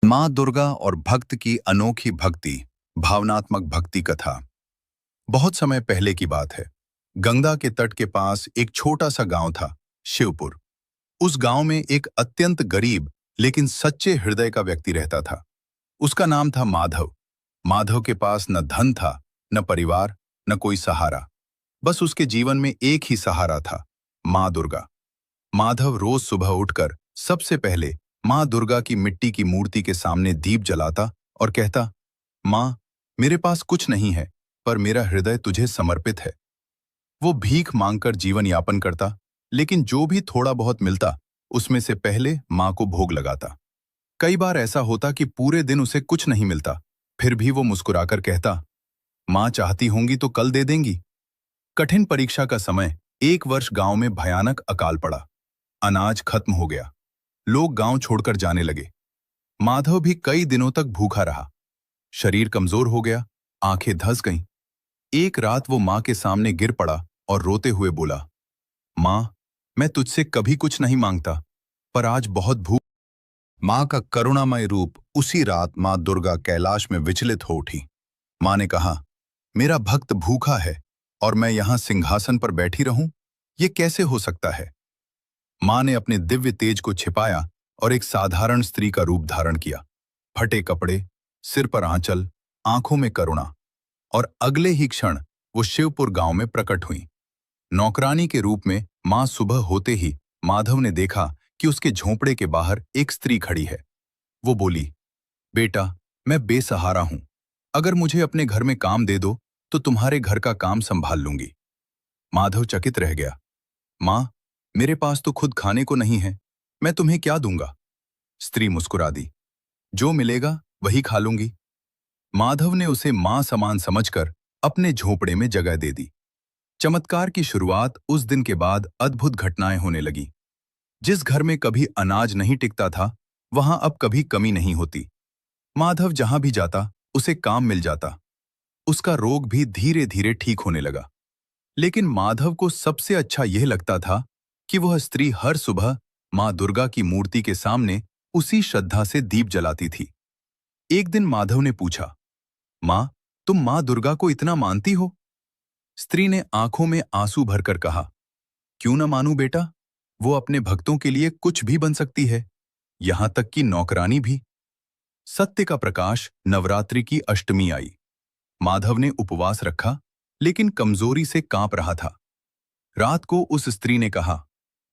माँ दुर्गा और भक्त की अनोखी भक्ति, भावनात्मक भक्ति कथा। बहुत समय पहले की बात है। गंगा के तट के पास एक छोटा सा गांव था, शिवपुर। उस गांव में एक अत्यंत गरीब लेकिन सच्चे हृदय का व्यक्ति रहता था। उसका नाम था माधव। माधव के पास न धन था, न परिवार, न कोई सहारा। बस उसके जीवन में एक ही सहारा था, माँ दुर्गा। माधव रोज सुबह उठकर सबसे पहले माँ दुर्गा की मिट्टी की मूर्ति के सामने दीप जलाता और कहता, माँ, मेरे पास कुछ नहीं है, पर मेरा हृदय तुझे समर्पित है। वो भीख मांगकर जीवन यापन करता, लेकिन जो भी थोड़ा बहुत मिलता, उसमें से पहले माँ को भोग लगाता। कई बार ऐसा होता कि पूरे दिन उसे कुछ नहीं मिलता, फिर भी वो मुस्कुराकर कहता, माँ चाहती होंगी तो कल दे देंगी। कठिन परीक्षा का समय, एक वर्ष गांव में भयानक अकाल पड़ा। अनाज खत्म हो गया। लोग गांव छोड़कर जाने लगे। माधव भी कई दिनों तक भूखा रहा। शरीर कमजोर हो गया, आंखें धंस गईं। एक रात वो मां के सामने गिर पड़ा और रोते हुए बोला, मां, मैं तुझसे कभी कुछ नहीं मांगता, पर आज बहुत भूख। मां का करुणामय रूप उसी रात मां दुर्गा कैलाश में विचलित हो उठी। मां ने कहा, मेरा भक्त भूखा है और मैं यहां सिंहासन पर बैठी रहूं? ये कैसे हो सकता है? मां ने अपने दिव्य तेज को छिपाया और एक साधारण स्त्री का रूप धारण किया। फटे कपड़े, सिर पर आंचल, आंखों में करुणा। और अगले ही क्षण वो शिवपुर गांव में प्रकट हुई। नौकरानी के रूप में मां सुबह होते ही माधव ने देखा कि उसके झोंपड़े के बाहर एक स्त्री खड़ी है। वो बोली, बेटा, मैं बेसहारा हूं। अगर मुझे अपने घर में काम दे दो तो तुम्हारे घर का काम संभाल लूंगी। माधव चकित रह गया। मां, मेरे पास तो खुद खाने को नहीं है, मैं तुम्हें क्या दूंगा? स्त्री मुस्कुरा दी, जो मिलेगा वही खा लूंगी। माधव ने उसे मां समान समझकर अपने झोपड़े में जगह दे दी। चमत्कार की शुरुआत उस दिन के बाद अद्भुत घटनाएं होने लगी। जिस घर में कभी अनाज नहीं टिकता था, वहां अब कभी कमी नहीं होती। माधव जहां भी जाता, उसे काम मिल जाता। उसका रोग भी धीरे धीरे ठीक होने लगा। लेकिन माधव को सबसे अच्छा यह लगता था कि वह स्त्री हर सुबह मां दुर्गा की मूर्ति के सामने उसी श्रद्धा से दीप जलाती थी। एक दिन माधव ने पूछा, मां, तुम मां दुर्गा को इतना मानती हो? स्त्री ने आंखों में आंसू भरकर कहा, क्यों न मानूं बेटा, वो अपने भक्तों के लिए कुछ भी बन सकती है, यहां तक कि नौकरानी भी। सत्य का प्रकाश। नवरात्रि की अष्टमी आई। माधव ने उपवास रखा, लेकिन कमजोरी से कांप रहा था। रात को उस स्त्री ने कहा,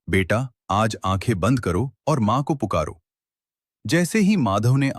बेटा, आज आंखें बंद करो और मां को पुकारो। जैसे ही माधव ने